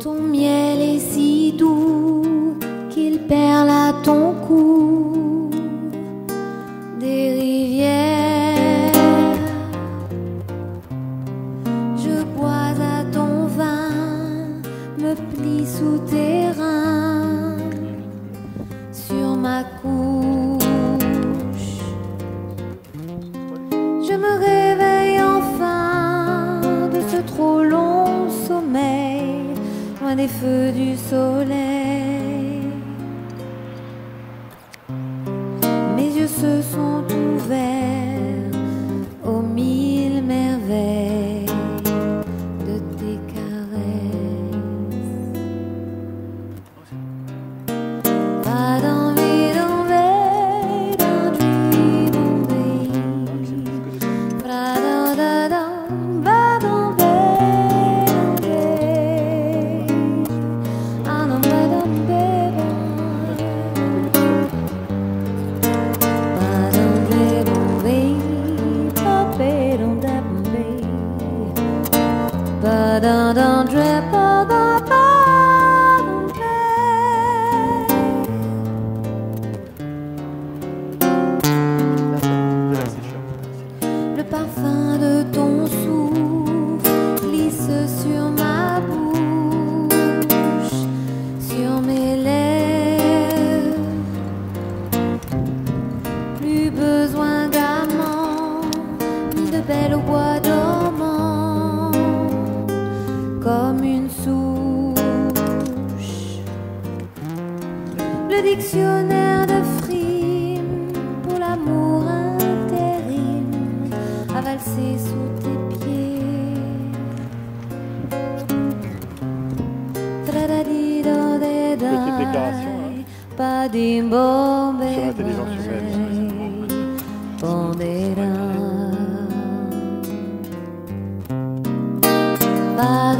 Ton miel est si doux qu'il perle à ton cou. Des rivières, je bois à ton vin, me plie sous tes reins, sur ma couche. Je me réveille enfin de ce trop long sommeil, loin des feux du soleil. Mes yeux se sont ouverts aux mille merveilles de tes caresses. Le parfum de ton souffle glisse sur ma bouche, sur mes lèvres. Plus besoin d'amants, ni de belles au bois dormant, comme une souche. Le dictionnaire de frimes pour l'amour intérim a valsé sous tes pieds. Petite déclaration pas d'intelligence humaine. Pas